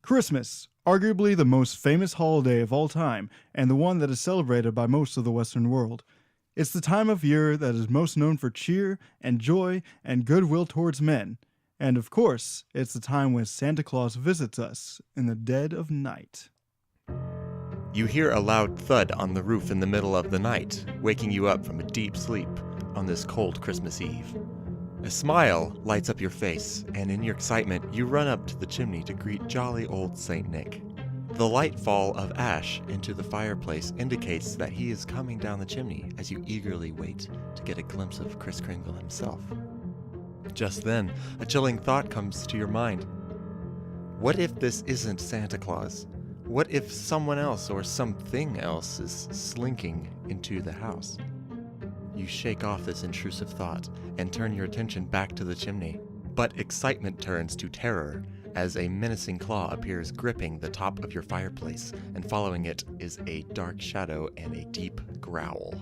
Christmas, arguably the most famous holiday of all time, and the one that is celebrated by most of the Western world. It's the time of year that is most known for cheer and joy and goodwill towards men. And of course, it's the time when Santa Claus visits us in the dead of night. You hear a loud thud on the roof in the middle of the night, waking you up from a deep sleep on this cold Christmas Eve. A smile lights up your face, and in your excitement, you run up to the chimney to greet jolly old Saint Nick. The light fall of ash into the fireplace indicates that he is coming down the chimney as you eagerly wait to get a glimpse of Kris Kringle himself. Just then, a chilling thought comes to your mind. What if this isn't Santa Claus? What if someone else or something else is slinking into the house? You shake off this intrusive thought and turn your attention back to the chimney. But excitement turns to terror as a menacing claw appears gripping the top of your fireplace, and following it is a dark shadow and a deep growl.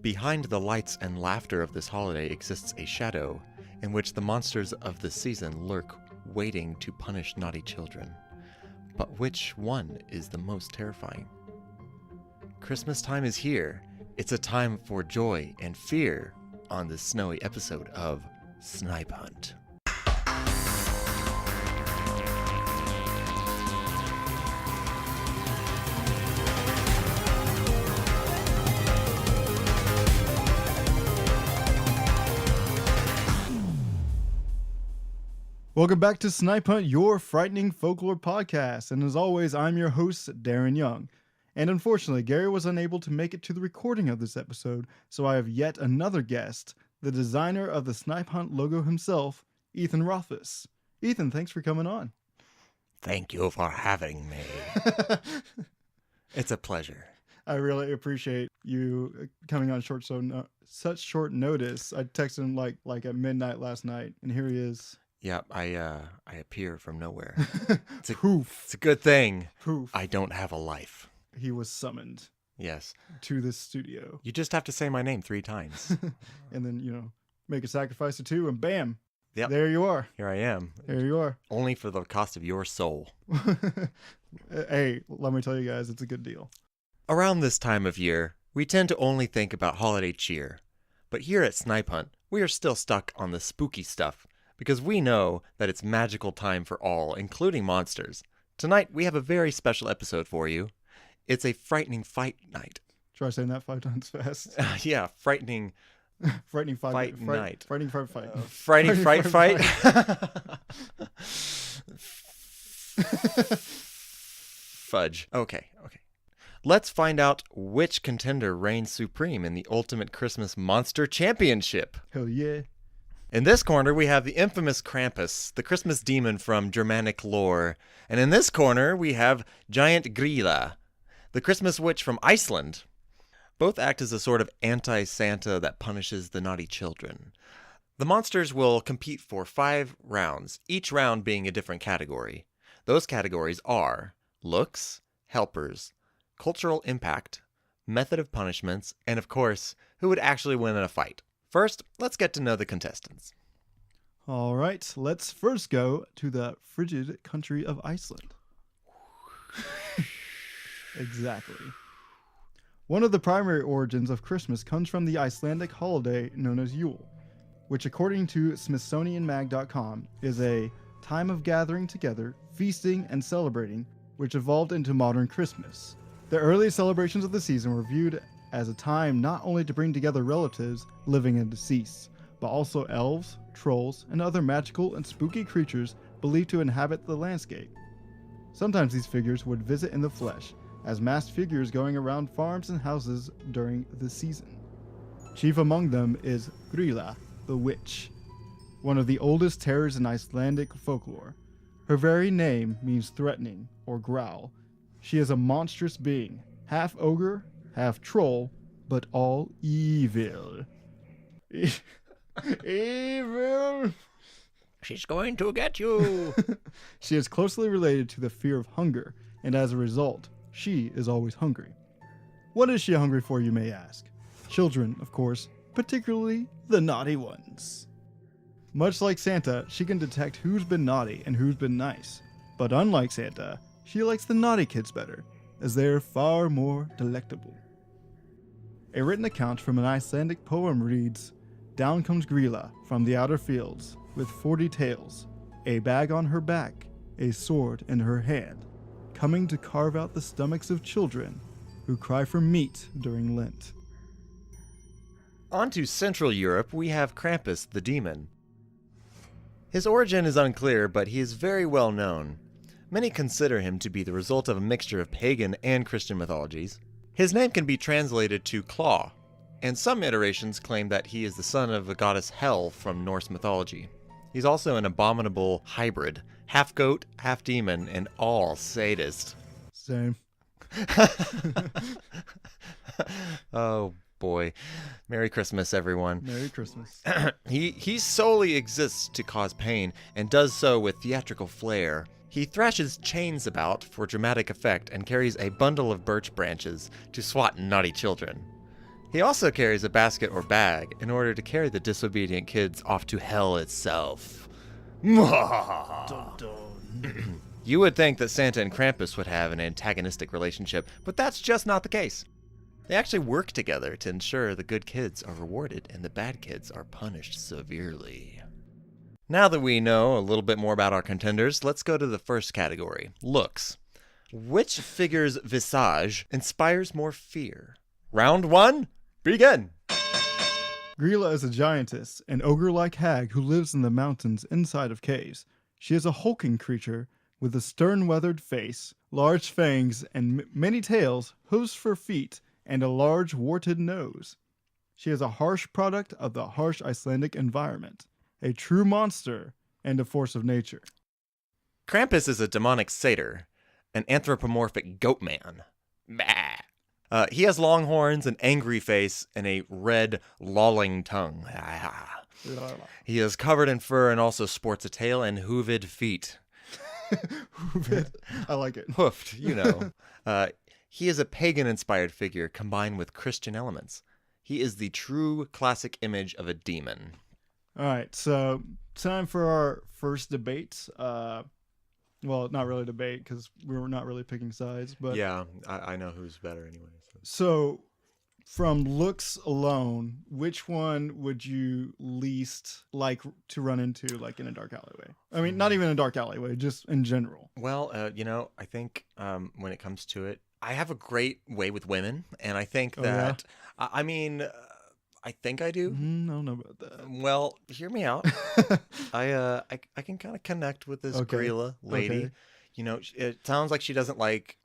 Behind the lights and laughter of this holiday exists a shadow in which the monsters of the season lurk, waiting to punish naughty children. But which one is the most terrifying? Christmas time is here. It's a time for joy and fear on this snowy episode of Snipe Hunt. Welcome back to Snipe Hunt, your frightening folklore podcast. And as always, I'm your host, Darren Young. And unfortunately, Gary was unable to make it to the recording of this episode, so I have yet another guest, the designer of the Snipe Hunt logo himself, Ethan Rothfuss. Ethan, thanks for coming on. Thank you for having me. It's a pleasure. I really appreciate you coming on such short notice. I texted him like at midnight last night, and here he is. Yeah, I appear from nowhere. It's Poof. It's a good thing. Poof. I don't have a life. He was summoned. Yes. To this studio. You just have to say my name 3 times. And then, make a sacrifice or 2 and bam. Yep. There you are. Here I am. There you are. Only for the cost of your soul. Hey, let me tell you guys, it's a good deal. Around this time of year, we tend to only think about holiday cheer. But here at Snipe Hunt, we are still stuck on the spooky stuff, because we know that it's magical time for all, including monsters. Tonight, we have a very special episode for you. It's a frightening fight night. Try saying that 5 times fast. Yeah, frightening frightening fight night. Frightening fight fight. Frightening fright fight. Fudge. Okay. Let's find out which contender reigns supreme in the Ultimate Christmas Monster Championship. Hell yeah. In this corner, we have the infamous Krampus, the Christmas demon from Germanic lore. And in this corner, we have giant Gryla, the Christmas witch from Iceland. Both act as a sort of anti-Santa that punishes the naughty children. The monsters will compete for 5 rounds, each round being a different category. Those categories are looks, helpers, cultural impact, method of punishments, and of course, who would actually win in a fight. First, let's get to know the contestants. All right, let's first go to the frigid country of Iceland. Exactly. One of the primary origins of Christmas comes from the Icelandic holiday known as Yule, which according to SmithsonianMag.com is a time of gathering together, feasting, and celebrating, which evolved into modern Christmas. The earliest celebrations of the season were viewed as a time not only to bring together relatives living and deceased, but also elves, trolls, and other magical and spooky creatures believed to inhabit the landscape. Sometimes these figures would visit in the flesh, as masked figures going around farms and houses during the season. Chief among them is Gryla, the witch, one of the oldest terrors in Icelandic folklore. Her very name means threatening or growl. She is a monstrous being, half ogre, half troll, but all evil. Evil! She's going to get you! She is closely related to the fear of hunger, and as a result, she is always hungry. What is she hungry for, you may ask? Children, of course, particularly the naughty ones. Much like Santa, she can detect who's been naughty and who's been nice. But unlike Santa, she likes the naughty kids better, as they are far more delectable. A written account from an Icelandic poem reads, "Down comes Gryla from the outer fields, with 40 tails, a bag on her back, a sword in her hand, coming to carve out the stomachs of children who cry for meat during Lent." On to Central Europe, we have Krampus the demon. His origin is unclear, but he is very well known. Many consider him to be the result of a mixture of pagan and Christian mythologies. His name can be translated to claw, and some iterations claim that he is the son of the goddess Hel from Norse mythology. He's also an abominable hybrid, half goat, half demon, and all sadist. Same. Oh boy. Merry Christmas, everyone. Merry Christmas. He solely exists to cause pain, and does so with theatrical flair. He thrashes chains about for dramatic effect and carries a bundle of birch branches to swat naughty children. He also carries a basket or bag in order to carry the disobedient kids off to hell itself. Dun, dun. You would think that Santa and Krampus would have an antagonistic relationship, but that's just not the case. They actually work together to ensure the good kids are rewarded and the bad kids are punished severely. Now that we know a little bit more about our contenders, let's go to the first category, looks. Which figure's visage inspires more fear? Round 1, begin! Gryla is a giantess, an ogre-like hag who lives in the mountains inside of caves. She is a hulking creature with a stern-weathered face, large fangs and many tails, hooves for feet, and a large warted nose. She is a harsh product of the harsh Icelandic environment, a true monster and a force of nature. Krampus is a demonic satyr, an anthropomorphic goat man. He has long horns, an angry face, and a red, lolling tongue. He is covered in fur and also sports a tail and hooved feet. Hooved. I like it. Hoofed, you know. He is a pagan-inspired figure combined with Christian elements. He is the true classic image of a demon. All right, so time for our first debate. Well, not really debate because we were not really picking sides, but Yeah, I know who's better anyway. So, from looks alone, which one would you least like to run into, like in a dark alleyway? I mean, not even a dark alleyway, just in general. Well, I think when it comes to it, I have a great way with women, and I think that, yeah? I think I do. I don't know about that. Well, hear me out. I can kind of connect with this Gryla lady. Okay. You know, it sounds like she doesn't like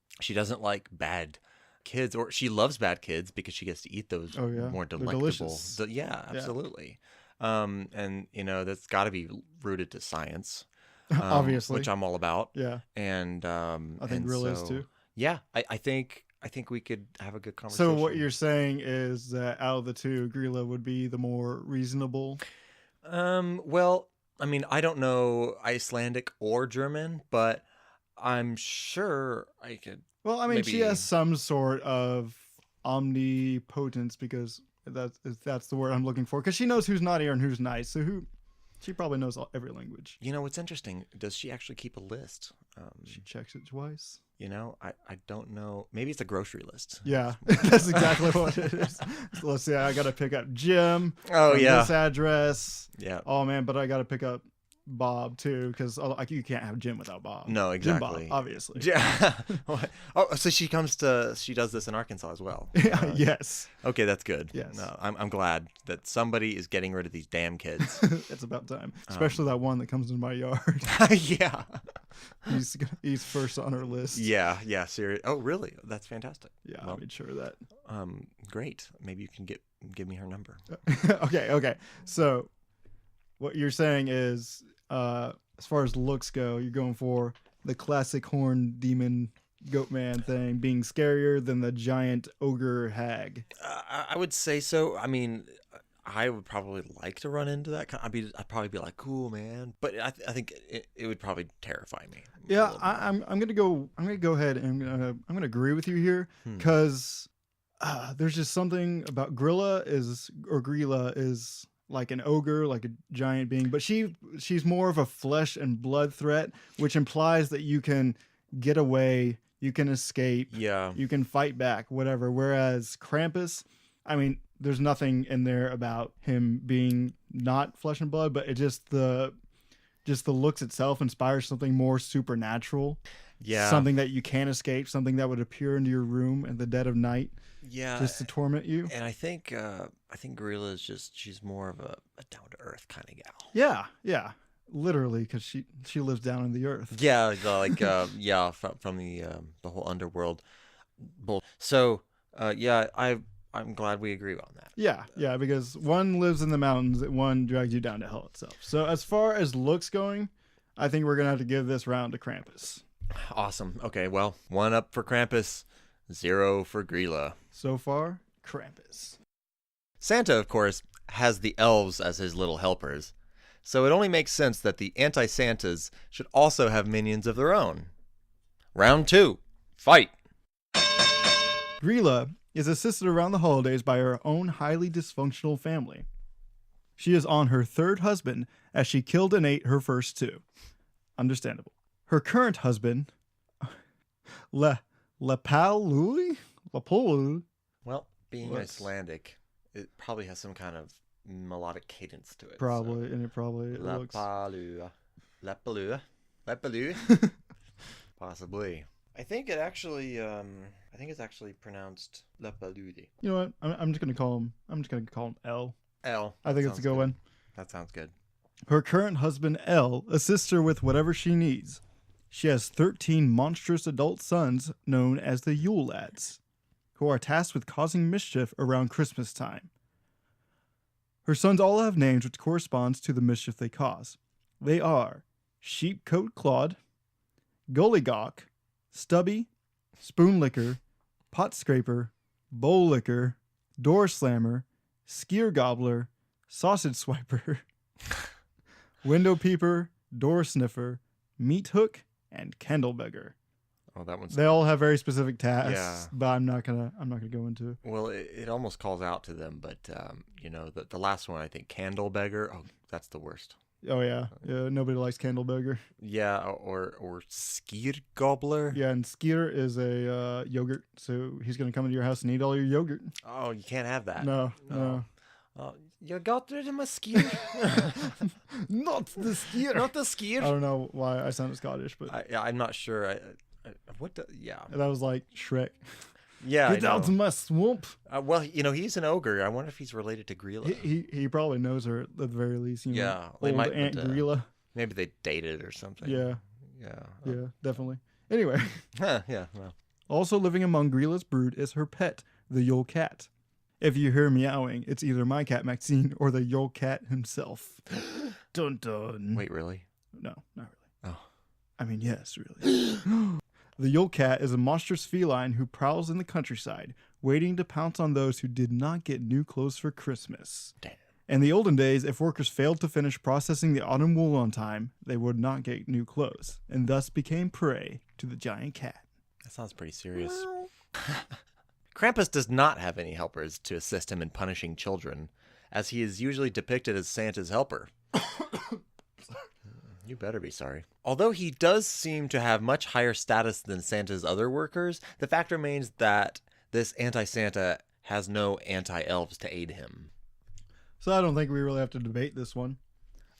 bad kids, or she loves bad kids because she gets to eat those more They're delectable. delicious. Yeah, absolutely. And you know, that's got to be rooted to science, Obviously, which I'm all about. Yeah, And I think Gryla is too. Yeah, I think we could have a good conversation. So what you're saying is that out of the two, Gryla would be the more reasonable? Well, I mean, I don't know Icelandic or German, but I'm sure I could. Well, I mean, she has some sort of omnipotence, because that's the word I'm looking for. Because she knows who's naughty and who's nice. So she probably knows every language. You know, what's interesting, does she actually keep a list? She checks it twice. You know, I don't know. Maybe it's a grocery list. Yeah, that's exactly what it is. So let's see, I got to pick up Jim. Oh, yeah. This address. Yeah. Oh, man, but I got to pick up Bob, too, because you can't have Jim without Bob. No, exactly. Jim Bob, obviously. Yeah. Oh, so she does this in Arkansas as well. Yes. Okay, that's good. Yes. No, I'm glad that somebody is getting rid of these damn kids. It's about time. Especially that one that comes in my yard. Yeah. He's first on our list. Yeah, serious. Oh, really? That's fantastic. Yeah, I made sure of that. Great. Maybe you can give me her number. Okay. So what you're saying is, as far as looks go, you're going for the classic horn demon goat man thing, being scarier than the giant ogre hag. I would say so. I mean, I would probably like to run into that. I'd probably be like, cool, man. But I think it would probably terrify me. Yeah, I'm gonna go ahead and I'm gonna agree with you here, because there's just something about Gryla is like an ogre, like a giant being, but she's more of a flesh and blood threat, which implies that you can get away, you can escape, you can fight back, whatever. Whereas Krampus, I mean, there's nothing in there about him being not flesh and blood, but it just the looks itself inspires something more supernatural. Yeah. Something that you can't escape, something that would appear into your room in the dead of night. Yeah. Just to torment you. And I think Gryla is she's more of a down to earth kind of gal. Yeah, yeah. Literally, because she lives down in the earth. Yeah, from the whole underworld. So I'm glad we agree on that. Yeah, because one lives in the mountains, and one drags you down to hell itself. So as far as looks going, I think we're gonna have to give this round to Krampus. Awesome. Okay, well, 1 up for Krampus, 0 for Gryla. So far, Krampus. Santa, of course, has the elves as his little helpers, so it only makes sense that the anti-Santas should also have minions of their own. Round 2, fight! Gryla is assisted around the holidays by her own highly dysfunctional family. She is on her 3rd husband, as she killed and ate her first 2. Understandable. Her current husband, Lapalui? Well, being What's- Icelandic, it probably has some kind of melodic cadence to it. Probably, and it probably looks... Lapalua. Possibly. I think it's actually pronounced Lapaludi. You know what? I'm just gonna call him L. L. I think it's a good one. That sounds good. Her current husband, L, assists her with whatever she needs. She has 13 monstrous adult sons known as the Yule Lads, who are tasked with causing mischief around Christmas time. Her sons all have names which corresponds to the mischief they cause. They are Sheepcoat Claude, Gollygawk, Stubby, Spoonlicker, Pot Scraper, Bowl Licker, Door Slammer, Skeer Gobbler, Sausage Swiper, Window Peeper, Door Sniffer, Meat Hook, and Candlebeggar. Oh, that one's... They all have very specific tasks, Yeah. but I'm not gonna go into. Well, it almost calls out to them, but the last one, I think, Candlebeggar. Oh, that's the worst. Oh yeah, nobody likes Candlebeggar. Yeah, or Skeer Gobbler. Yeah, and Skeeter is a yogurt, so he's gonna come into your house and eat all your yogurt. Oh, you can't have that. No. You got rid of my Skeer. Not the Skeeter. Not the Skeer. I don't know why I sounded Scottish, but I'm not sure. that was like Shrek. Yeah, Get out of my swamp. Well, he's an ogre. I wonder if he's related to Gryla. He probably knows her at the very least. Yeah, they old might, Aunt but, Gryla. Maybe they dated or something. Yeah, definitely. Anyway, yeah. Well. Also living among Gryla's brood is her pet, the Yule Cat. If you hear meowing, it's either my cat Maxine or the Yule Cat himself. Dun dun. Wait, really? No, not really. Oh. I mean, yes, really. The Yule Cat is a monstrous feline who prowls in the countryside, waiting to pounce on those who did not get new clothes for Christmas. Damn. In the olden days, if workers failed to finish processing the autumn wool on time, they would not get new clothes, and thus became prey to the giant cat. That sounds pretty serious. Krampus does not have any helpers to assist him in punishing children, as he is usually depicted as Santa's helper. You better be sorry. Although he does seem to have much higher status than Santa's other workers, the fact remains that this anti-Santa has no anti-elves to aid him. So I don't think we really have to debate this one.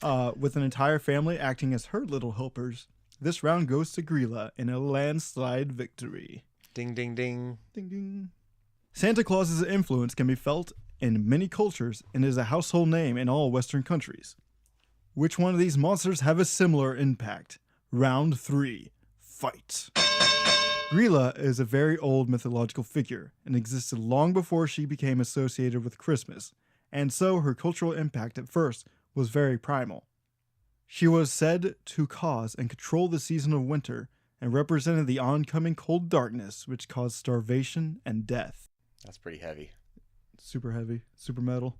With an entire family acting as her little helpers, this round goes to Gryla in a landslide victory. Ding, ding, ding. Ding, ding. Santa Claus's influence can be felt in many cultures and is a household name in all Western countries. Which one of these monsters have a similar impact? Round 3. Fight. Gryla is a very old mythological figure and existed long before she became associated with Christmas, and so her cultural impact at first was very primal. She was said to cause and control the season of winter and represented the oncoming cold darkness which caused starvation and death. That's pretty heavy. Super heavy, super metal.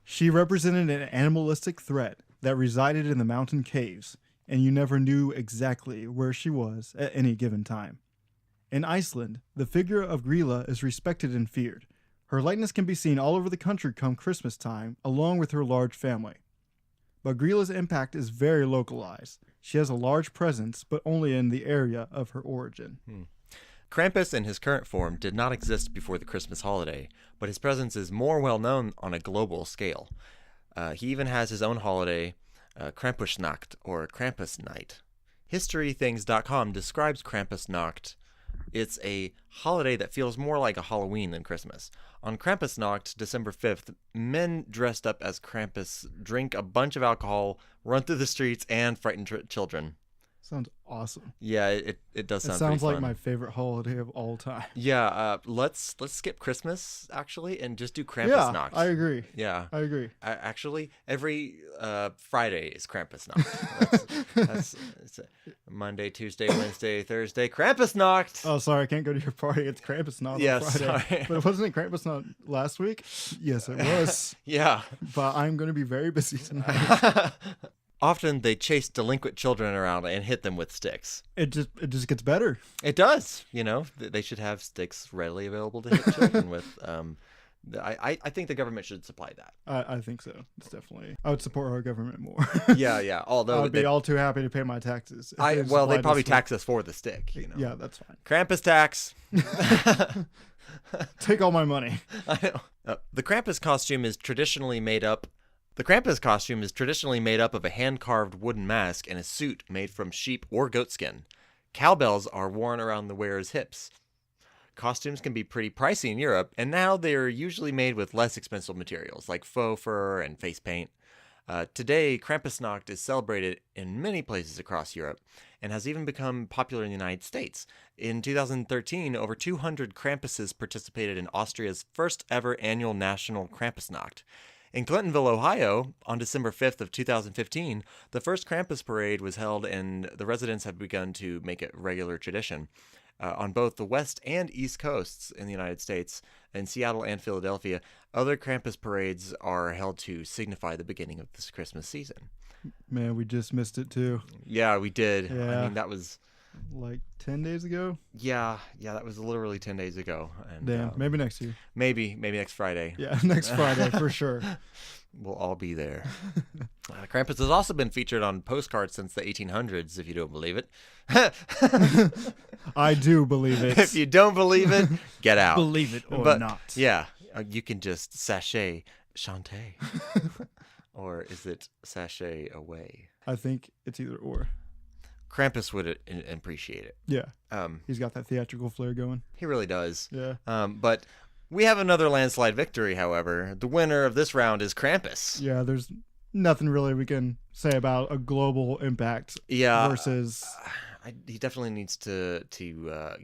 She represented an animalistic threat that resided in the mountain caves, and you never knew exactly where she was at any given time. In Iceland, the figure of Gryla is respected and feared. Her likeness can be seen all over the country come Christmas time, along with her large family. But Gryla's impact is very localized. She has a large presence, but only in the area of her origin. Krampus in his current form did not exist before the Christmas holiday, but his presence is more well known on a global scale. He even has his own holiday, Krampusnacht, or Krampus Night. HistoryThings.com describes Krampusnacht. It's a holiday that feels more like a Halloween than Christmas. On Krampusnacht, December 5th, men dressed up as Krampus drink a bunch of alcohol, run through the streets, and frighten children. Sounds awesome. Yeah, it does sound It sounds pretty like fun. my favorite holiday of all time. Yeah, let's skip Christmas, actually, and just do Yeah, Krampusnacht. I agree. Yeah. I agree. Actually, every Friday is Krampusnacht. That's it's Monday, Tuesday, Wednesday, Thursday, Krampusnacht. Oh, sorry, I can't go to your party. It's Krampusnacht on Yeah, Friday. sorry. But wasn't it Krampusnacht last week? Yes, it was. Yeah. But I'm going to be very busy tonight. Often they chase delinquent children around and hit them with sticks. It just gets better. It does. They should have sticks readily available to hit children with. I think the government should supply that. I think so. It's definitely. I would support our government more. Yeah. Although I'd be all too happy to pay my taxes. they'd probably tax us for the stick. Yeah, that's fine. Krampus tax. Take all my money. I know. The Krampus costume is traditionally made up. The Krampus costume is traditionally made up of a hand-carved wooden mask and a suit made from sheep or goat skin. Cowbells are worn around the wearer's hips. Costumes can be pretty pricey in Europe, and now they're usually made with less expensive materials like faux fur and face paint. Today, Krampusnacht is celebrated in many places across Europe and has even become popular in the United States. In 2013, over 200 Krampuses participated in Austria's first ever annual national Krampusnacht. In Clintonville, Ohio, on December 5th of 2015, the first Krampus parade was held, and the residents have begun to make it regular tradition. On both the west and east coasts in the United States, in Seattle and Philadelphia, other Krampus parades are held to signify the beginning of this Christmas season. Man, we just missed it too. Yeah, we did. Yeah. I mean, that was... Like 10 days ago? Yeah, that was literally 10 days ago. And, Damn, maybe next year. Maybe next Friday. Yeah, next Friday for sure. We'll all be there. Krampus has also been featured on postcards since the 1800s, if you don't believe it. I do believe it. If you don't believe it, get out. Believe it or not. Yeah, you can just sachet chante. Or is it sachet away? I think it's either or. Krampus would appreciate it. Yeah. He's got that theatrical flair going. He really does. Yeah. But we have another landslide victory, however. The winner of this round is Krampus. Yeah, there's nothing really we can say about a global impact versus... he definitely needs to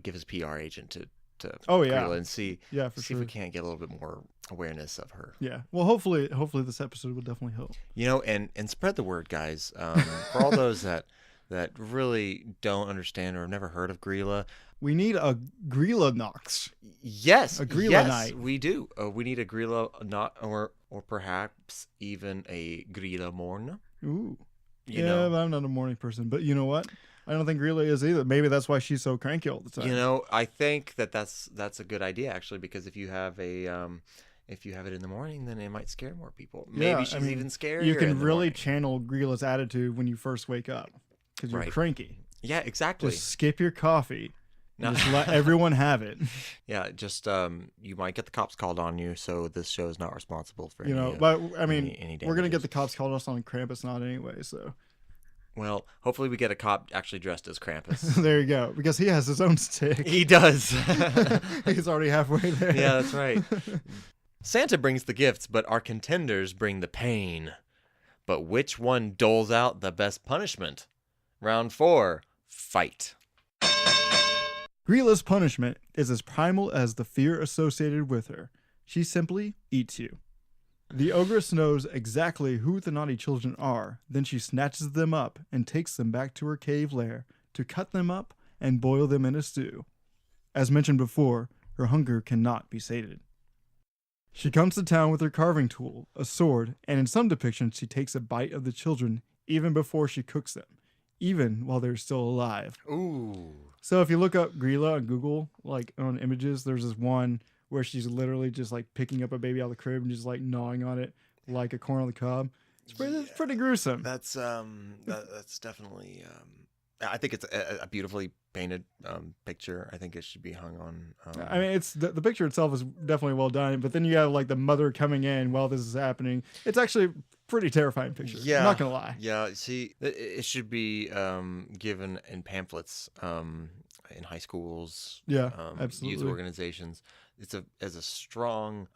give his PR agent to Gryla and see if we can't get a little bit more awareness of her. Yeah. Well, hopefully this episode will definitely help. And spread the word, guys. For all those that really don't understand or have never heard of Gryla. We need a Gryla Nox. Yes. A Gryla night. We do. We need a Gryla or perhaps even a Gryla morn. Ooh. You know. But I'm not a morning person. But you know what? I don't think Gryla is either. Maybe that's why she's so cranky all the time. I think that's a good idea, actually, because if you have it in the morning, then it might scare more people. Maybe she's even scarier. You can really channel Gryla's attitude when you first wake up because you're cranky. Yeah, exactly. Just skip your coffee. And just let everyone have it. Yeah, just you might get the cops called on you, so this show is not responsible for but I mean, any we're gonna get the cops called us on Krampusnacht anyway. So, well, hopefully we get a cop actually dressed as Krampus. There you go, because he has his own stick. He does. He's already halfway there. Yeah, that's right. Santa brings the gifts, but our contenders bring the pain. But which one doles out the best punishment? Round 4, fight. Gryla's punishment is as primal as the fear associated with her. She simply eats you. The ogress knows exactly who the naughty children are, then she snatches them up and takes them back to her cave lair to cut them up and boil them in a stew. As mentioned before, her hunger cannot be sated. She comes to town with her carving tool, a sword, and in some depictions she takes a bite of the children even before she cooks them, even while they're still alive. Ooh. So if you look up Gryla on Google, like on images, there's this one where she's literally just like picking up a baby out of the crib and just like gnawing on it like a corn on the cob. It's pretty gruesome. That's definitely. I think it's a beautifully painted picture. I think it should be hung on. I mean, it's the picture itself is definitely well done, but then you have like the mother coming in while this is happening. It's actually a pretty terrifying picture. Yeah, I'm not gonna lie. Yeah, see, it should be given in pamphlets in high schools. Yeah, youth absolutely. organizations. It's as a strong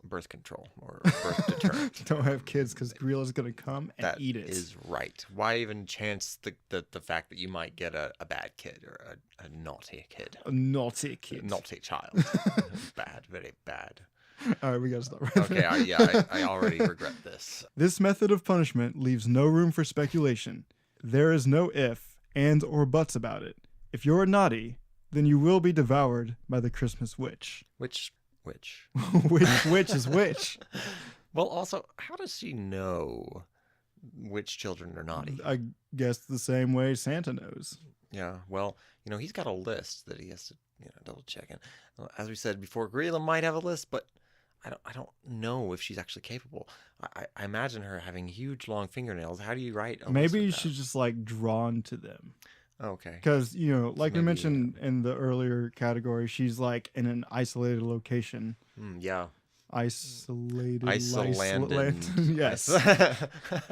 birth control or birth deterrent. Don't have kids because Gryla's gonna come and eat it. That is right. Why even chance the fact that you might get a bad kid or a naughty kid? A naughty kid. A naughty child. Bad, very bad. All right, we gotta stop right there. Okay, I already regret this. This method of punishment leaves no room for speculation. There is no if, and, or buts about it. If you're naughty, then you will be devoured by the Christmas witch. Which? Which witch is which? Well, also, how does she know which children are naughty? I guess the same way Santa knows. Yeah, well, he's got a list that he has to, double check. And as we said before, Gryla might have a list, but I don't know if she's actually capable. I imagine her having huge, long fingernails. How do you write a list Maybe like that? she's just like drawn to them. Okay. Because, like we maybe, mentioned in the earlier category, she's like in an isolated location. Yeah. Isolated. Isolanded. Yes.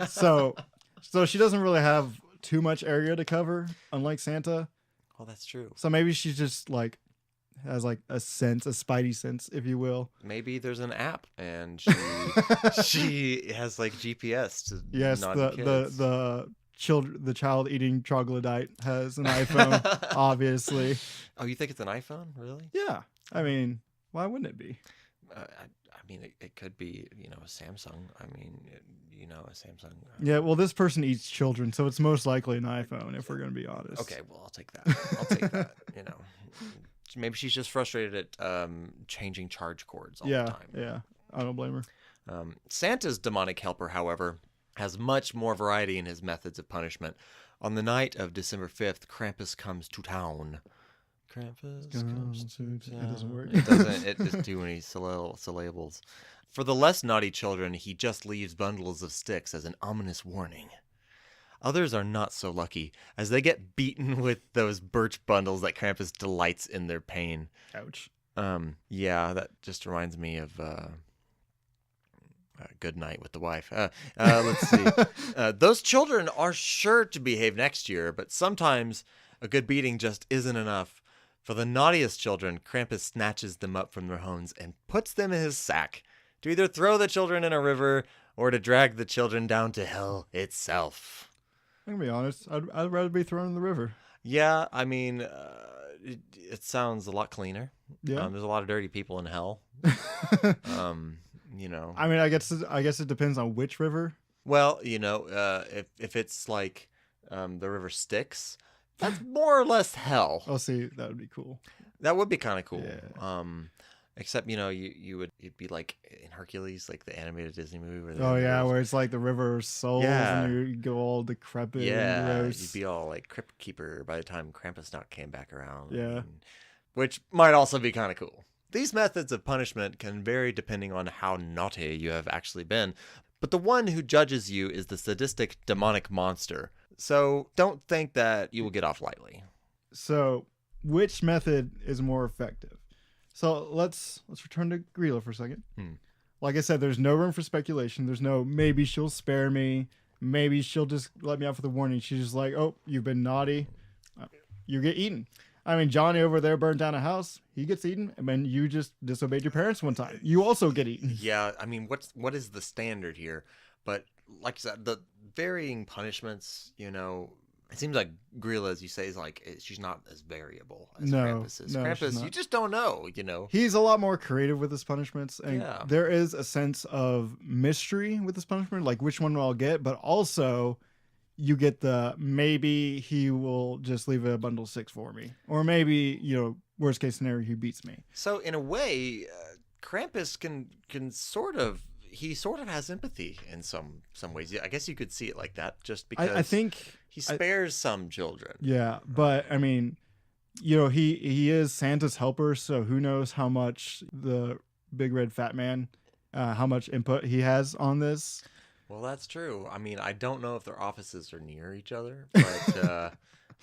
So she doesn't really have too much area to cover, unlike Santa. Oh, that's true. So maybe she's just like has like a sense, a spidey sense, if you will. Maybe there's an app and she has like GPS to naughty kids. The child eating troglodyte has an iPhone, obviously. Oh, you think it's an iPhone? Really? Yeah. I mean, why wouldn't it be? I mean, it could be, a Samsung. I mean, a Samsung. Yeah, well, this person eats children, so it's most likely an iPhone, if we're going to be honest. Okay, well, I'll take that. I'll take that, Maybe she's just frustrated at changing charge cords all the time. Yeah, I don't blame her. Santa's demonic helper, however, has much more variety in his methods of punishment. On the night of December 5th, Krampus comes to town. Krampus comes to town. It doesn't work. It doesn't do any syllables. For the less naughty children, he just leaves bundles of sticks as an ominous warning. Others are not so lucky, as they get beaten with those birch bundles that Krampus delights in their pain. Ouch. Yeah, that just reminds me of Good Night with the Wife. Let's see. Those children are sure to behave next year, but sometimes a good beating just isn't enough. For the naughtiest children, Krampus snatches them up from their homes and puts them in his sack to either throw the children in a river or to drag the children down to hell itself. I'm going to be honest. I'd rather be thrown in the river. Yeah, I mean, it sounds a lot cleaner. Yeah. There's a lot of dirty people in hell. I mean, I guess it depends on which river. Well, if it's like the river Styx, that's more or less hell. Oh, see, that would be cool. That would be kind of cool. Yeah. Except you'd be like in Hercules, like the animated Disney movie. Where it's like the river of souls, and you go all decrepit. Yeah, and gross. you'd be all like Crypt Keeper by the time Krampus came back around. Yeah, which might also be kind of cool. These methods of punishment can vary depending on how naughty you have actually been, but the one who judges you is the sadistic demonic monster. So don't think that you will get off lightly. So which method is more effective? So let's return to Gryla for a second. Like I said, there's no room for speculation. There's no maybe she'll spare me. Maybe she'll just let me out with a warning. She's just like, oh, you've been naughty. You get eaten. I mean, Johnny over there burned down a house. He gets eaten. And then you just disobeyed your parents one time. You also get eaten. Yeah, I mean, what is the standard here? But like I said, the varying punishments, it seems like Gryla, as you say, is like she's not as variable as Krampus is. Krampus, you just don't know, He's a lot more creative with his punishments, and there is a sense of mystery with his punishment, like which one will I get, but also you get the maybe he will just leave a bundle of six for me, or maybe worst case scenario he beats me. So in a way, Krampus can sort of. He sort of has empathy in some ways. I guess you could see it like that, just because I think he spares some children. Yeah, but I mean, he is Santa's helper, so who knows how much the big red fat man, how much input he has on this. Well, that's true. I mean, I don't know if their offices are near each other, but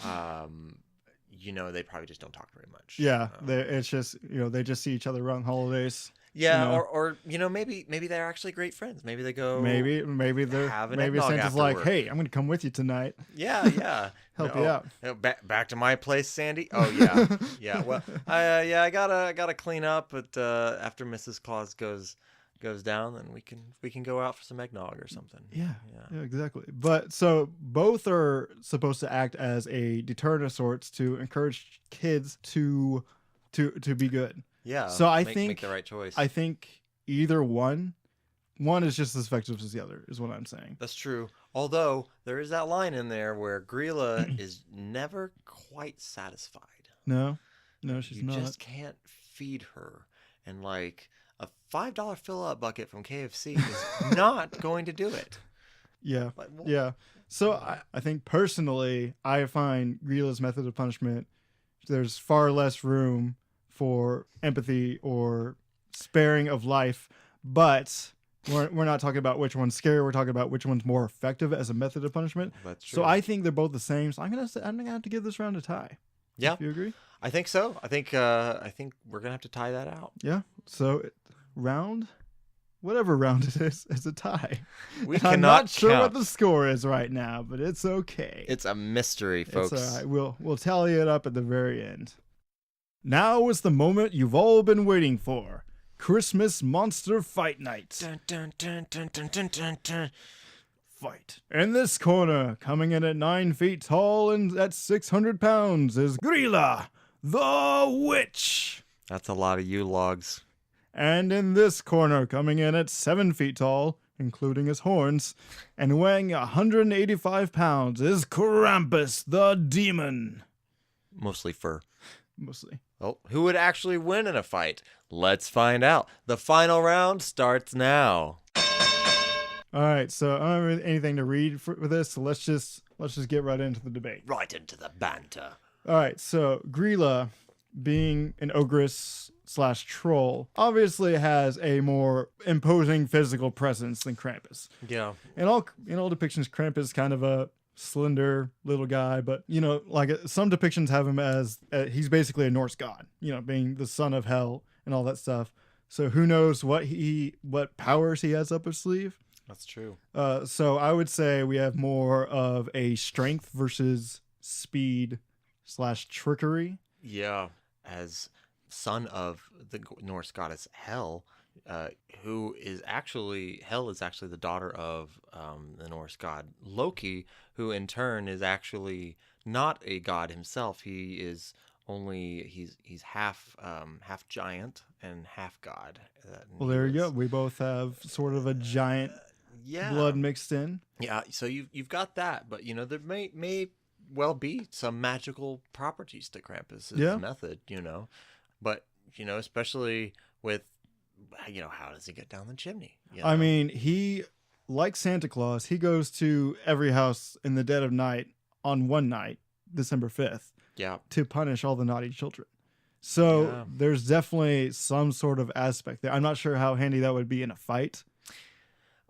they probably just don't talk very much. Yeah, it's just they just see each other around holidays. Yeah, or maybe they're actually great friends. Maybe they go. Maybe Santa's like, work. hey, I'm gonna come with you tonight. Yeah. Help you out. Back to my place, Sandy. Oh yeah, yeah. Well, I gotta clean up, but after Mrs. Claus goes down, then we can go out for some eggnog or something. Yeah, exactly. But so both are supposed to act as a deterrent of sorts to encourage kids to be good. Yeah. So I think make the right choice. I think either one is just as effective as the other, is what I'm saying. That's true. Although there is that line in there where Gryla is never quite satisfied. No, she's not. You just can't feed her, and like a $5 fill-up bucket from KFC is not going to do it. Yeah, yeah. So I think personally, I find Gryla's method of punishment, there's far less room for empathy or sparing of life, but we're not talking about which one's scary. We're talking about which one's more effective as a method of punishment. That's true. So I think they're both the same. So I'm gonna have to give this round a tie. Yeah, do you agree? I think so. I think we're gonna have to tie that out. Yeah. So whatever round it is, it's a tie. I'm not sure what the score is right now, but it's okay. It's a mystery, folks. It's all right. We'll tally it up at the very end. Now is the moment you've all been waiting for. Christmas Monster Fight Night. Dun, dun, dun, dun, dun, dun, dun, dun. Fight. In this corner, coming in at 9 feet tall and at 600 pounds, is Gryla, the Witch. That's a lot of logs. And in this corner, coming in at 7 feet tall, including his horns, and weighing 185 pounds, is Krampus, the Demon. Mostly fur. Mostly. Well, who would actually win in a fight? Let's find out. The final round starts now. All right, so I don't have anything to read for this, so let's just get right into the debate. Right into the banter. All right, so Gryla, being an ogress / troll, obviously has a more imposing physical presence than Krampus. Yeah. In all depictions, Krampus is kind of a slender little guy, but like some depictions have him as he's basically a Norse god, being the son of hell and all that stuff. So who knows what powers he has up his sleeve. That's true. So I would say we have more of a strength versus speed / trickery. Yeah, as son of the Norse goddess Hel, Hel is actually the daughter of the Norse god Loki, who in turn is actually not a god himself. He is he's half giant and half god. Well, there you go. We both have sort of a giant blood mixed in. Yeah, so you've got that, but there may well be some magical properties to Krampus's method, but especially with how does he get down the chimney? I mean, he, like Santa Claus, he goes to every house in the dead of night on one night, December 5th, to punish all the naughty children. So there's definitely some sort of aspect there. I'm not sure how handy that would be in a fight.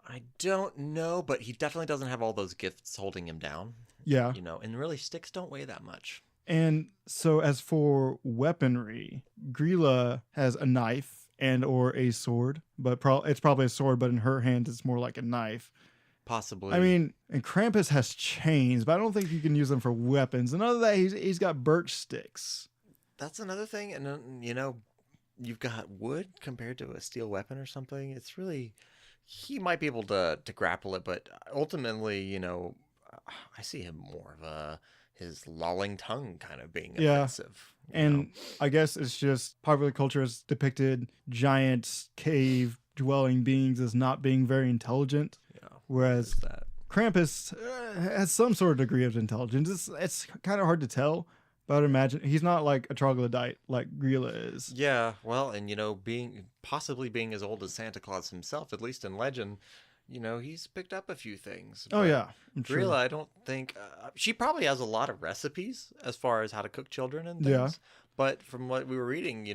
I don't know, but he definitely doesn't have all those gifts holding him down. Yeah. And really sticks don't weigh that much. And so as for weaponry, Gryla has a knife and or a sword, but it's probably a sword, but in her hand it's more like a knife. Possibly. I mean, and Krampus has chains, but I don't think you can use them for weapons. And other than that, he's got birch sticks. That's another thing. And you've got wood compared to a steel weapon or something. It's really, he might be able to grapple it, but ultimately, I see him more of his lolling tongue kind of being offensive. And I guess it's just popular culture has depicted giant cave dwelling beings as not being very intelligent. Yeah. Whereas Krampus has some sort of degree of intelligence. It's kind of hard to tell, but I'd imagine he's not like a troglodyte like Gryla is. Yeah, well, and possibly being as old as Santa Claus himself, at least in legend, he's picked up a few things. Oh, But yeah. I'm sure. Gryla, I don't think she probably has a lot of recipes as far as how to cook children and things. Yeah. But from what we were reading,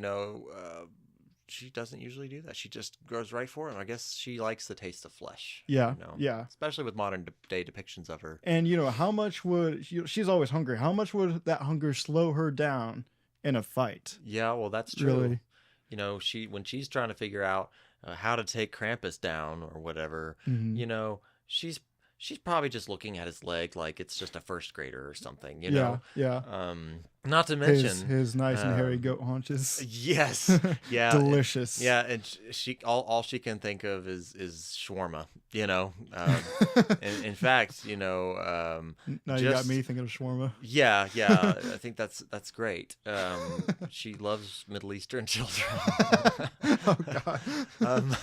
she doesn't usually do that. She just goes right for it. I guess she likes the taste of flesh. Yeah. Yeah. Especially with modern day depictions of her. And, how much would she's always hungry. How much would that hunger slow her down in a fight? Yeah, well, that's true. Really? When she's trying to figure out how to take Krampus down or whatever, Mhm. she's probably just looking at his leg like it's just a first grader or something, Yeah. Yeah. Not to mention His nice and hairy goat haunches. Yes, yeah, Delicious. and she all she can think of is shawarma. In fact, Now you got me thinking of shawarma. Yeah, I think that's great. She loves Middle Eastern children. Oh God.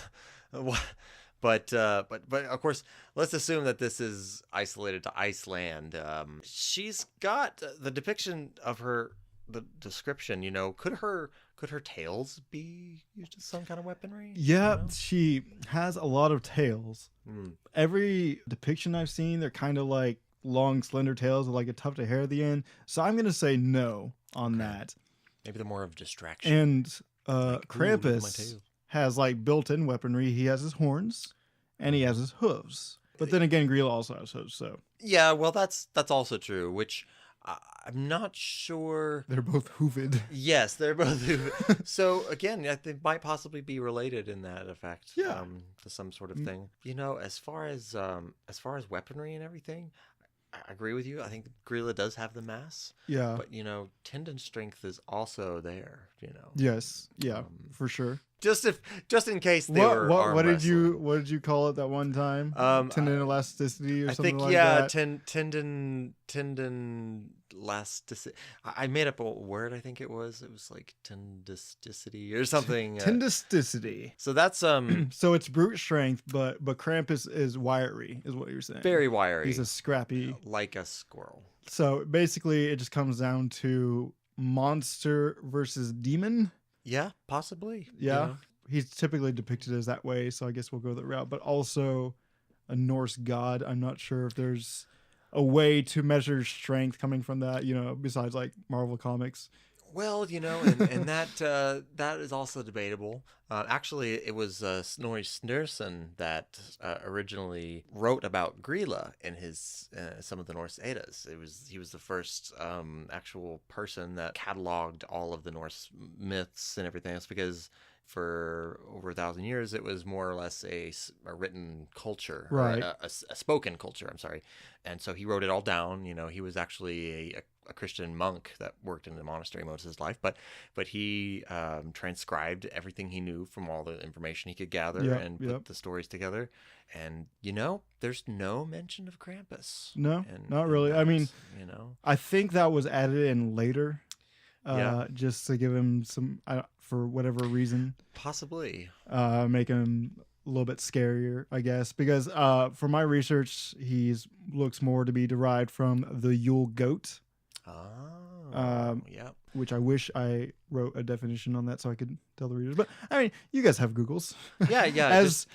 But of course, let's assume that this is isolated to Iceland. She's got the depiction of her, the description. Could her tails be used as some kind of weaponry? Yeah, she has a lot of tails. Mm. Every depiction I've seen, they're kind of like long, slender tails with like a tuft of hair at the end. So I'm gonna say no on that. Maybe they're more of distraction. And Like, ooh, look at my Krampus tail. has like built-in weaponry. He has his horns and he has his hooves. But then again, Gryla also has hooves, so Yeah, well, that's also true. Which I'm not sure. they're both hooved. Yes, they're both. So again, I think might possibly be related in that effect. Yeah. To some sort of thing. As far as weaponry and everything, I agree with you. I think Gryla does have the mass. Yeah. But tendon strength is also there. Yes. Yeah. For sure. Just in case they were arm what did wrestling. you call it that one time? Tendon elasticity or I something think like that. tendon elasticity. I made up a word. I think it was like tendisticity or something. Tendisticity. So that's So it's brute strength, but Krampus is wiry, is what you're saying. very wiry. He's a scrappy, like a squirrel. So basically, it just comes down to monster versus demon. Yeah, possibly. Yeah. He's typically depicted as that way, so I guess we'll go that route. But also a Norse god. I'm not sure if there's a way to measure strength coming from that, besides like Marvel Comics. Well, and that is also debatable. Actually, it was Snorri Sturluson that originally wrote about Gryla in his some of the Norse Eddas. He was the first actual person that cataloged all of the Norse myths and everything else, because for over 1,000 years it was more or less a written culture, right? A spoken culture. I'm sorry, and so he wrote it all down. He was actually a Christian monk that worked in the monastery most of his life, but he transcribed everything he knew from all the information he could gather and put the stories together. And there's no mention of Krampus. No, not really. I mean, I think that was added in later, just to give him some, for whatever reason, possibly make him a little bit scarier, I guess, because for my research, looks more to be derived from the Yule goat. Yeah. Which I wish I wrote a definition on that so I could tell the readers. But I mean, you guys have Googles. Yeah.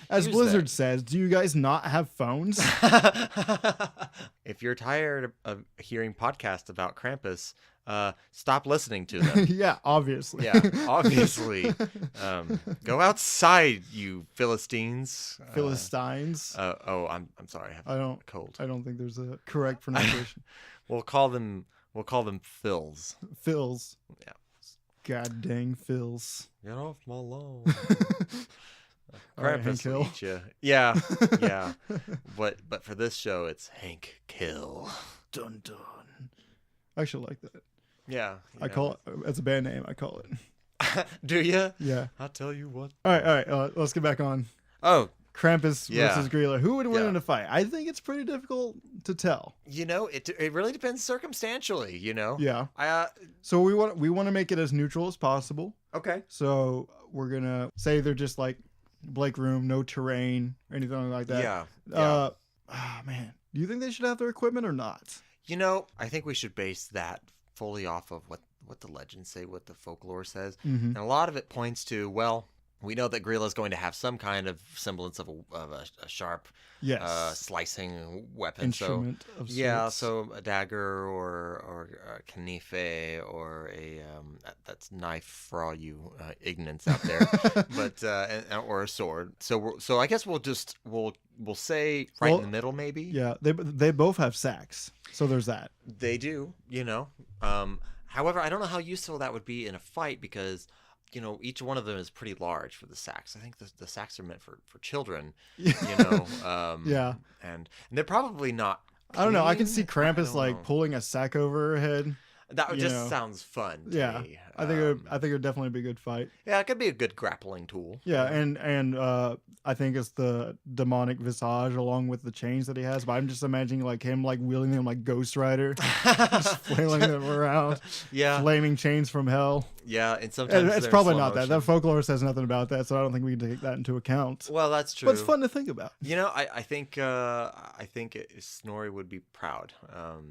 as Blizzard says, do you guys not have phones? If you're tired of hearing podcasts about Krampus, stop listening to them. Yeah, obviously. Yeah, obviously. Go outside, you Philistines. Philistines. I'm sorry. I have a cold. I don't think there's a correct pronunciation. We'll call them Phils. Phils. Yeah. God dang Phils. Get off my lawn. Krampus will eat you. Yeah. But for this show, it's Hank Kill. Dun dun. I actually like that. Yeah. I call it, as a band name, I call it. Do you? Yeah. I'll tell you what. All right. Let's get back on. Oh. Krampus versus Gryla. Who would win in a fight? I think it's pretty difficult to tell. It really depends circumstantially, Yeah. So we want to make it as neutral as possible. Okay. So we're going to say they're just like Blake Room, no terrain or anything like that. Yeah. Man, do you think they should have their equipment or not? I think we should base that fully off of what the legends say, what the folklore says. Mm-hmm. And a lot of it points to, well, We know that Gryla is going to have some kind of semblance of a sharp, Yes. slicing weapon. Instrument of yeah, sorts. so a dagger or a knife or a that's knife for all you ignorants out there, but or a sword. So I guess we'll say right Well, in the middle maybe. Yeah, they both have sacks, so there's that. They do, However, I don't know how useful that would be in a fight because, each one of them is pretty large for the sacks. I think the sacks are meant for children, Yeah. and they're probably not I don't know. I can clean. see I Krampus don't like know. pulling a sack over her head. That you just know. sounds fun to Yeah, me. I think it would definitely be a good fight. Yeah, it could be a good grappling tool. Yeah, and I think it's the demonic visage along with the chains that he has. But I'm just imagining like him like wielding them like Ghost Rider, just flailing them around. Yeah, Flaming chains from hell. yeah, and sometimes It's they're in probably slow not that. motion. That folklore says nothing about that, so I don't think we can take that into account. Well, that's true. But it's fun to think about. I think Snorri would be proud of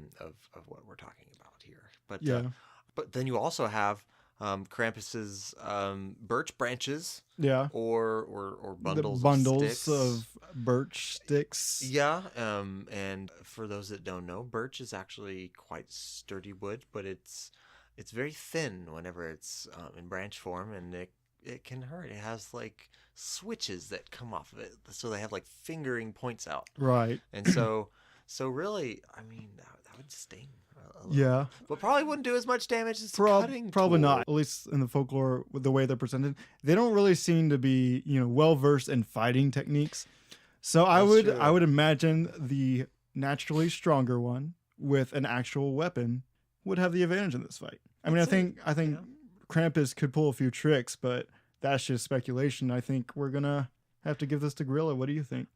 what we're talking about here. But Yeah. but then you also have Krampus's birch branches. Yeah. Or bundles Bundles of sticks. of birch sticks. Yeah, and for those that don't know, birch is actually quite sturdy wood, but it's very thin whenever it's in branch form, and it can hurt. It has like switches that come off of it, so they have like fingering points out. Right. And so really, I mean, that would sting. A little. Yeah. But probably wouldn't do as much damage as a cutting Probably tool. not. At least in the folklore, with the way they're presented, they don't really seem to be, well versed in fighting techniques. So I That's would true. imagine the naturally stronger one with an actual weapon would have the advantage in this fight. I mean, I think yeah. Krampus could pull a few tricks, but that's just speculation. I think we're gonna have to give this to Gryla. What do you think?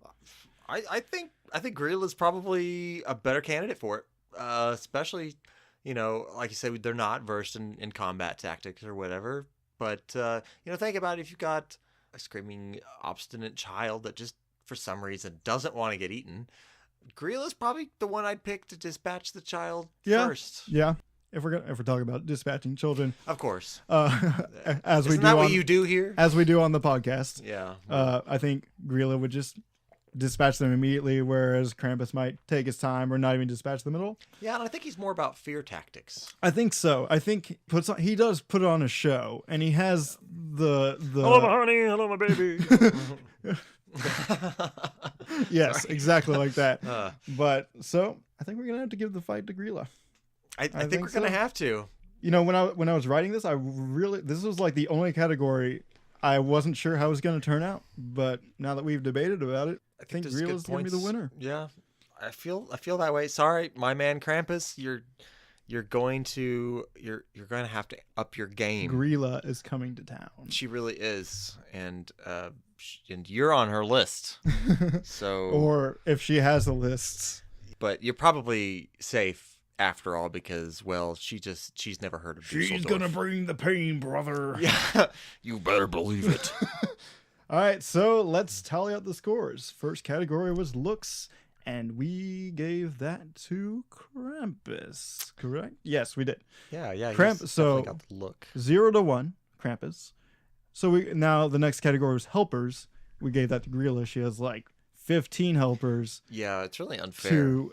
I think Gryla is probably a better candidate for it, especially, like you said, they're not versed in combat tactics or whatever. But think about it, if you've got a screaming, obstinate child that just for some reason doesn't want to get eaten, Gryla's probably the one I'd pick to dispatch the child first. Yeah. If we're talking about dispatching children, Of course. as we Isn't do that on, what you do here? as we do on the podcast, Yeah. I think Gryla would just dispatch them immediately, whereas Krampus might take his time or not even dispatch them at all. Yeah, and I think he's more about fear tactics. I think so. I think he does put on a show, and he has the Hello, my honey. Hello, my baby. yes, exactly like that. Uh, But so I think we're gonna have to give the fight to Gryla. I think think we're going to so. have to. When I was writing this, this was like the only category I wasn't sure how it was going to turn out. But now that we've debated about it, I think there's good Gryla's going to be the points. winner. Yeah, I feel that way. Sorry, my man Krampus, you're going to have to up your game. Gryla is coming to town. She really is, and you're on her list. So, Or if she has a list. but you're probably safe after all because, well, she's never heard of Dusseldorf. bring the pain, brother. Yeah, you better believe it. All right, so let's tally up the scores. First category was looks, and we gave that to Krampus, correct? Yes, we did. Yeah, Krampus. he's So definitely got the look. 0 to 1, Krampus. So now the next category was helpers. We gave that to Gryla. She has like 15 helpers. Yeah, it's really unfair.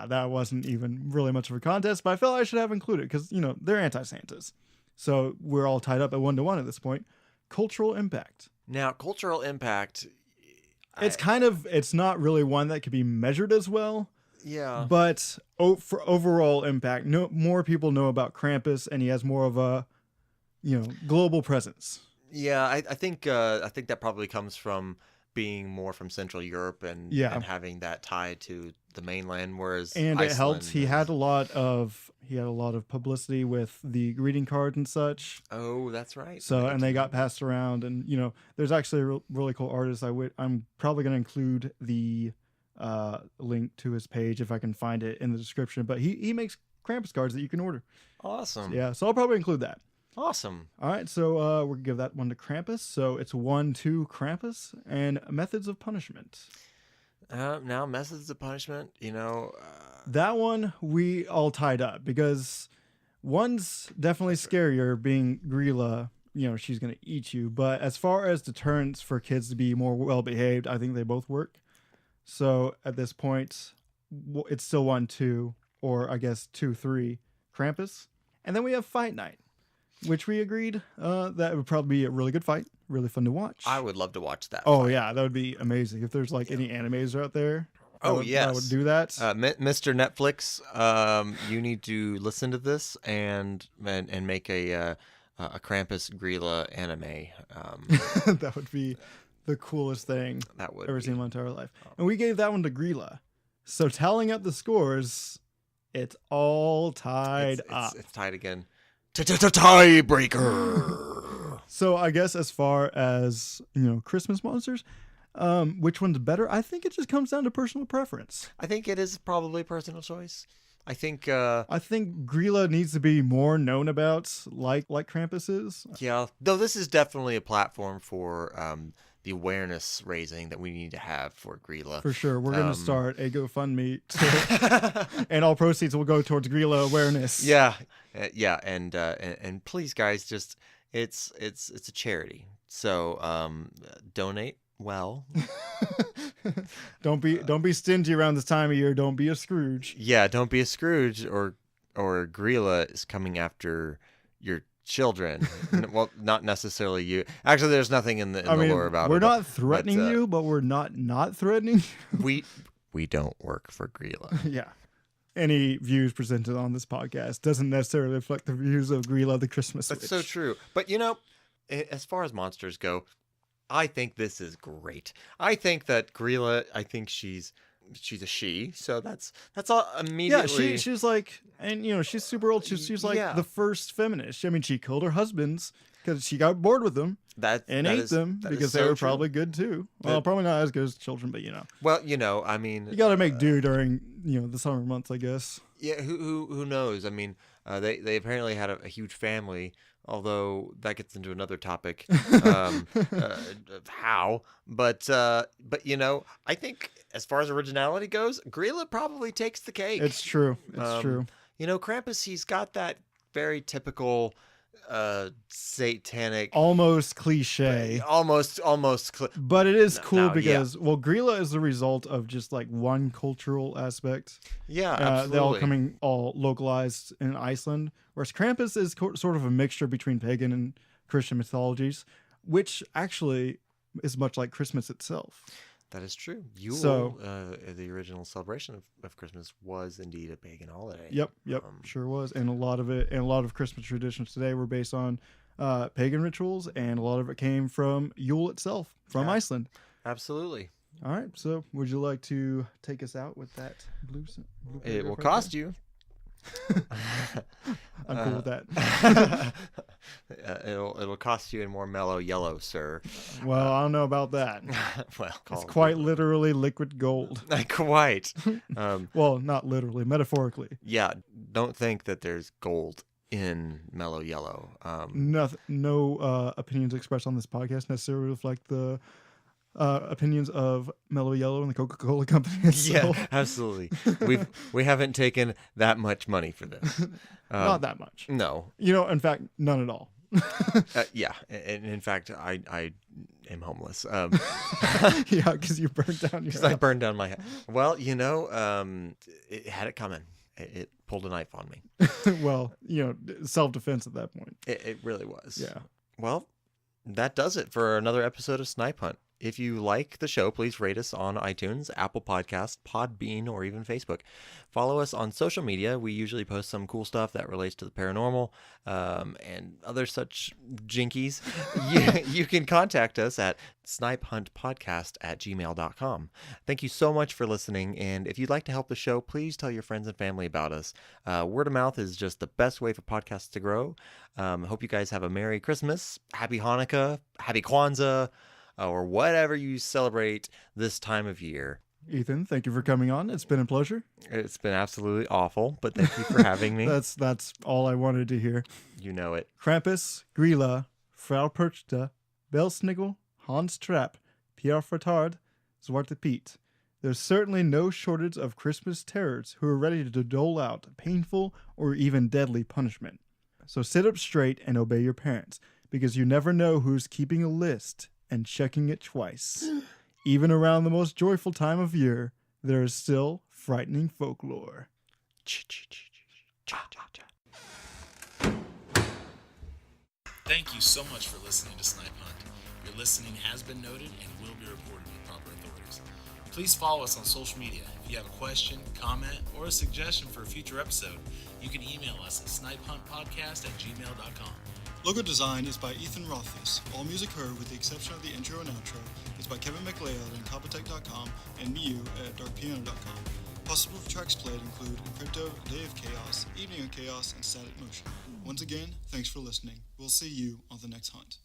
That wasn't even really much of a contest, but I felt I should have included because they're anti-Santas. So we're all tied up at 1 to 1 at this point. Cultural impact. Now, cultural impact. It's not really one that could be measured as well, Yeah. but for overall impact, more people know about Krampus, and he has more of a, global presence. Yeah, I think that probably comes from being more from Central Europe and having that tie to the mainland, whereas And it helped. Iceland He had a lot of publicity with the greeting cards and such. Oh, that's right. So, and they got passed around, and there's actually a really cool artist. I'm probably going to include the link to his page if I can find it in the description. But he makes Krampus cards that you can order. Awesome. Yeah, so I'll probably include that. Awesome. All right, so we'll give that one to Krampus. So it's 1-2 Krampus, and methods of punishment. Now methods of punishment. That one we all tied up because one's definitely scarier, being Gryla, she's going to eat you. But as far as deterrents for kids to be more well behaved, I think they both work. So at this point, it's still 1-2, or I guess 2-3, Krampus. And then we have Fight Night, which we agreed that would probably be a really good fight, really fun to watch. I would love to watch that. Oh, yeah, that would be amazing. If there's like any animes out there, I would do that. Mr. Netflix, you need to listen to this and make a Krampus Gryla anime. That would be the coolest thing that would ever seen in my entire life. And we gave that one to Gryla. So tallying up the scores, it's all tied up. It's tied again. Tiebreaker. So I guess as far as, Christmas monsters, which one's better? I think it just comes down to personal preference. I think it is probably personal choice. I think Gryla needs to be more known about, like Krampus is. Yeah, though this is definitely a platform for the awareness raising that we need to have for Gryla. For sure, we're going to start a GoFundMe, and all proceeds will go towards Gryla awareness. Yeah, and please, guys, just it's a charity, so donate well. Don't be stingy around this time of year. Don't be a Scrooge. Yeah, don't be a Scrooge, or Gryla is coming after your children. Well, not necessarily you. Actually, there's nothing in the lore about we're it. We're not threatening you, but we're not threatening you. We don't work for Gryla. Yeah. Any views presented on this podcast doesn't necessarily reflect the views of Gryla the Christmas Witch. That's so true. But as far as monsters go, I think this is great. I think that Gryla, she's a she, so that's all immediately. Yeah, she's like, and she's super old. She's like the first feminist. I mean, she killed her husbands because she got bored with them and ate them because they were probably good too. Well, probably not as good as children, but Well, I mean, you got to make do during the summer months, I guess. Yeah, who knows? I mean, they apparently had a huge family. Although that gets into another topic, how? But I think as far as originality goes, Gryla probably takes the cake. It's true. It's true. Krampus, he's got that very typical satanic, almost cliche, but it is cool because Gryla is the result of just like one cultural aspect. Yeah, absolutely. all localized in Iceland, whereas Krampus is sort of a mixture between pagan and Christian mythologies, which actually is much like Christmas itself. That is true. Yule, the original celebration of Christmas, was indeed a pagan holiday. Yep, sure was. And a lot of Christmas traditions today were based on pagan rituals, and a lot of it came from Yule itself, from Iceland. Absolutely. All right, so would you like to take us out with that blue It will cost you. I'm cool with that. It'll cost you in more mellow yellow, sir. Well, I don't know about that. Well, it's quite literally liquid gold. Quite. Well, not literally, metaphorically. Yeah, don't think that there's gold in mellow yellow. No opinions expressed on this podcast necessarily reflect the opinions of Mellow Yellow and the Coca-Cola Company itself. Yeah, absolutely. We haven't taken that much money for this. Not that much. No. In fact, none at all. Yeah, and in fact, I am homeless. Yeah, because you burned down your house. I burned down my house. Well, it had it coming. It pulled a knife on me. Well, self-defense at that point. It really was. Yeah. Well, that does it for another episode of Snipe Hunt. If you like the show, please rate us on iTunes, Apple Podcasts, Podbean, or even Facebook. Follow us on social media. We usually post some cool stuff that relates to the paranormal and other such jinkies. You can contact us at snipehuntpodcast@gmail.com. Thank you so much for listening, and if you'd like to help the show, please tell your friends and family about us. Word of mouth is just the best way for podcasts to grow. Hope you guys have a Merry Christmas, Happy Hanukkah, Happy Kwanzaa, or whatever you celebrate this time of year. Ethan, thank you for coming on. It's been a pleasure. It's been absolutely awful, but thank you for having me. That's all I wanted to hear. You know it. Krampus, Gryla, Frau Perchta, Belsnigel, Hans Trapp, Pierre Fatard, Zwarte Piet. There's certainly no shortage of Christmas terrors who are ready to dole out painful or even deadly punishment. So sit up straight and obey your parents, because you never know who's keeping a list and checking it twice. Even around the most joyful time of year, there is still frightening folklore. Thank you so much for listening to Snipe Hunt. Your listening has been noted and will be reported with proper authorities. Please follow us on social media. If you have a question, comment, or a suggestion for a future episode, you can email us at snipehuntpodcast@gmail.com. Logo design is by Ethan Rothfuss. All music heard, with the exception of the intro and outro, is by Kevin McLeod at Incompetech.com and Miu at DarkPiano.com. Possible tracks played include Crypto, Day of Chaos, Evening of Chaos, and Static Motion. Once again, thanks for listening. We'll see you on the next hunt.